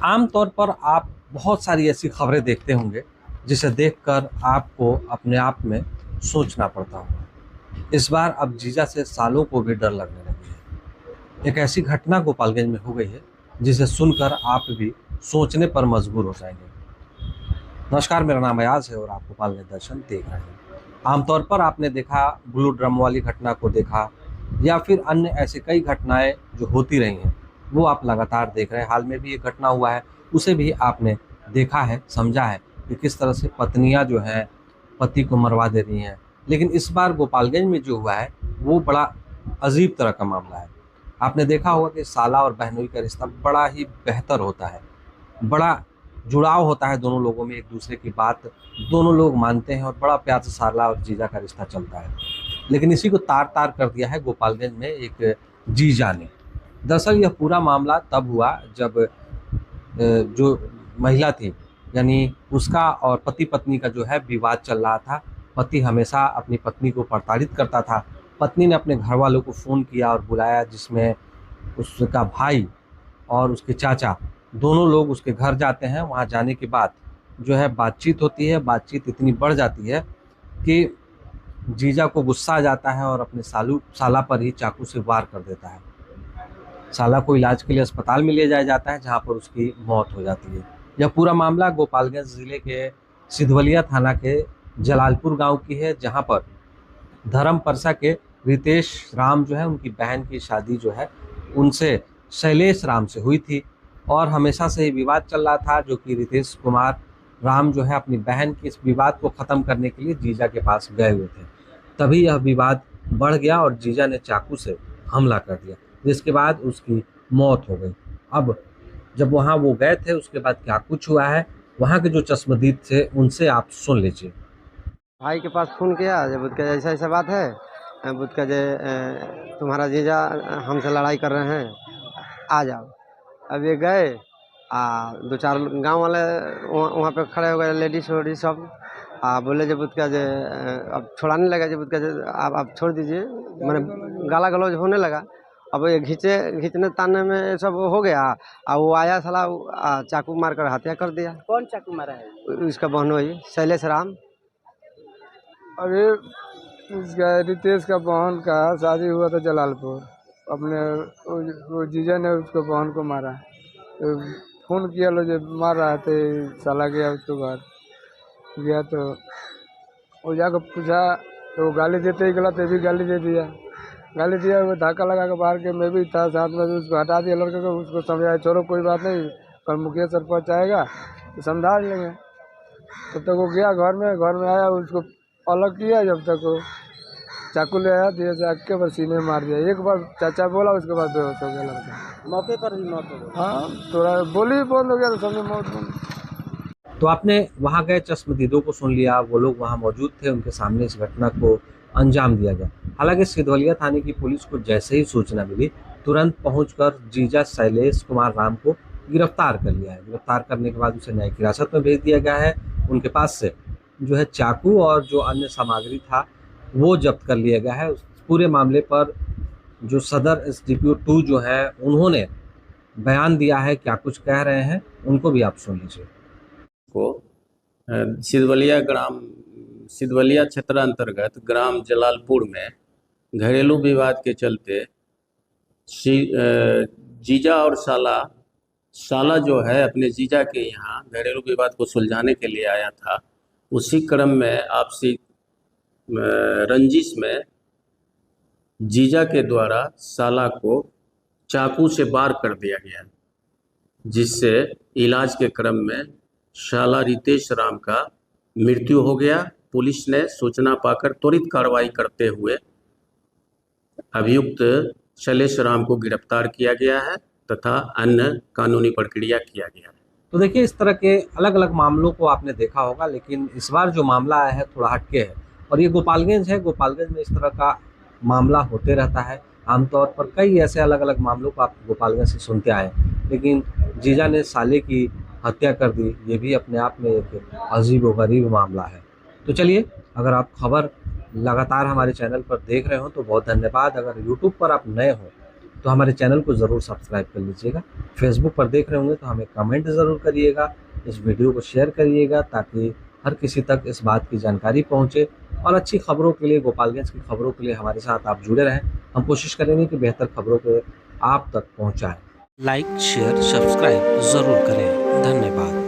आम तौर पर आप बहुत सारी ऐसी खबरें देखते होंगे जिसे देखकर आपको अपने आप में सोचना पड़ता होगा। इस बार अब जीजा से सालों को भी डर लगने लगी है। एक ऐसी घटना गोपालगंज में हो गई है जिसे सुनकर आप भी सोचने पर मजबूर हो जाएंगे। नमस्कार, मेरा नाम अयाज है और आप गोपालगंज दर्शन देख रहे हैं। आमतौर पर आपने देखा, ब्लू ड्रम वाली घटना को देखा या फिर अन्य ऐसे कई घटनाएं जो होती रही हैं वो आप लगातार देख रहे हैं। हाल में भी एक घटना हुआ है, उसे भी आपने देखा है, समझा है कि किस तरह से पत्नियां जो हैं पति को मरवा दे रही हैं। लेकिन इस बार गोपालगंज में जो हुआ है वो बड़ा अजीब तरह का मामला है। आपने देखा होगा कि साला और बहनोई का रिश्ता बड़ा ही बेहतर होता है, बड़ा जुड़ाव होता है दोनों लोगों में, एक दूसरे की बात दोनों लोग मानते हैं और बड़ा प्यार से साला और जीजा का रिश्ता चलता है। लेकिन इसी को तार तार कर दिया है गोपालगंज में एक जीजा ने। दरअसल यह पूरा मामला तब हुआ जब जो महिला थी, यानी उसका और पति पत्नी का जो है विवाद चल रहा था। पति हमेशा अपनी पत्नी को प्रताड़ित करता था। पत्नी ने अपने घर वालों को फ़ोन किया और बुलाया, जिसमें उसका भाई और उसके चाचा दोनों लोग उसके घर जाते हैं। वहाँ जाने के बाद जो है बातचीत होती है। बातचीत इतनी बढ़ जाती है कि जीजा को गुस्सा आ जाता है और अपने साला पर ही चाकू से वार कर देता है। साला को इलाज के लिए अस्पताल में ले जाया जाता है, जहां पर उसकी मौत हो जाती है। यह पूरा मामला गोपालगंज जिले के सिधवलिया थाना के जलालपुर गांव की है, जहां पर धर्म परसा के रितेश राम जो है, उनकी बहन की शादी जो है उनसे शैलेश राम से हुई थी और हमेशा से ही विवाद चल रहा था, जो कि रितेश कुमार राम जो है अपनी बहन के इस विवाद को ख़त्म करने के लिए जीजा के पास गए हुए थे। तभी यह विवाद बढ़ गया और जीजा ने चाकू से हमला कर दिया, जिसके बाद उसकी मौत हो गई। अब जब वहाँ वो गए थे, उसके बाद क्या कुछ हुआ है, वहाँ के जो चश्मदीद थे उनसे आप सुन लीजिए। भाई के पास फ़ोन किया, जब उसका ऐसा ऐसा बात है, उसका जे तुम्हारा जीजा हमसे लड़ाई कर रहे हैं, आ जाओ। अब ये गए, दो चार गांव वाले वहाँ पे खड़े हो गए, लेडीज वेडीज सब। बोले जब उसका जे अब छुड़ाने लगा, जब उसका आप छोड़ दीजिए, मैंने गाला गलौज होने लगा। अब ये खींचने तानने में सब हो गया। वो आया साला, चाकू मार कर हत्या कर दिया। कौन चाकू मारा है? उसका बहनोई शैलेश राम। अरे उसका रितेश का बहन का शादी हुआ था जलालपुर। अपने वो जीजा ने उसको बहन को मारा, तो फ़ोन किया लो जब मार रहा थे, साला गया उसको घर गया तो वो जाकर पूछा तो वो गाली देते ही गला, तो भी गाली दे दिया। गाली दिया, वो धक्का लगा के बाहर के, मैं भी था साथ में, उसको हटा दिया लड़के को। उसको समझाया, छोड़ो कोई बात नहीं, कल मुखिया सरपंच आएगा तो समझा लेंगे। तब तक वो गया घर में आया, उसको अलग किया। जब तक वो चाकू ले आया, धीरे से आग के बस सीने में मार दिया। एक बार चाचा बोला, उसके बाद बेहोश हो गया लड़का। मौके पर ही मौत हो गई। हाँ, थोड़ा बोली बंद हो गया तो समझे मौत बंद। तो आपने वहां गए चश्मदीदों को सुन लिया, वो लोग वहां मौजूद थे, उनके सामने इस घटना को अंजाम दिया गया। हालांकि सिधवलिया थाने की पुलिस को जैसे ही सूचना मिली, तुरंत पहुंचकर जीजा शैलेश कुमार राम को गिरफ्तार कर लिया है। गिरफ्तार करने के बाद उसे न्यायिक हिरासत में भेज दिया गया है। उनके पास से जो है चाकू और जो अन्य सामग्री था वो जब्त कर लिया गया है। उस पूरे मामले पर जो सदर SDPO 2 जो है, उन्होंने बयान दिया है, क्या कुछ कह रहे हैं उनको भी आप सुन लीजिए। को सिधवलिया क्षेत्र अंतर्गत ग्राम जलालपुर में घरेलू विवाद के चलते जीजा और साला जो है अपने जीजा के यहाँ घरेलू विवाद को सुलझाने के लिए आया था। उसी क्रम में आपसी रंजिश में जीजा के द्वारा साला को चाकू से वार कर दिया गया, जिससे इलाज के क्रम में साला रितेश राम का मृत्यु हो गया। पुलिस ने सूचना पाकर त्वरित कार्रवाई करते हुए अभियुक्त शैलेश राम को गिरफ्तार किया गया है तथा अन्य कानूनी प्रक्रिया किया गया है। तो देखिए, इस तरह के अलग अलग मामलों को आपने देखा होगा, लेकिन इस बार जो मामला आया है थोड़ा हटके है और ये गोपालगंज है। गोपालगंज में इस तरह का मामला होते रहता है। आमतौर पर कई ऐसे अलग अलग मामलों को आप गोपालगंज से सुनते आए, लेकिन जीजा ने साले की हत्या कर दी, ये भी अपने आप में एक अजीब व गरीब मामला है। तो चलिए, अगर आप खबर लगातार हमारे चैनल पर देख रहे हो तो बहुत धन्यवाद। अगर यूट्यूब पर आप नए हो तो हमारे चैनल को ज़रूर सब्सक्राइब कर लीजिएगा। फेसबुक पर देख रहे होंगे तो हमें कमेंट ज़रूर करिएगा, इस वीडियो को शेयर करिएगा ताकि हर किसी तक इस बात की जानकारी पहुंचे। और अच्छी खबरों के लिए, गोपालगंज की खबरों के लिए हमारे साथ आप जुड़े रहें। हम कोशिश करेंगे कि बेहतर खबरों को आप तक पहुंचाएं। लाइक, शेयर, सब्सक्राइब ज़रूर करें। धन्यवाद।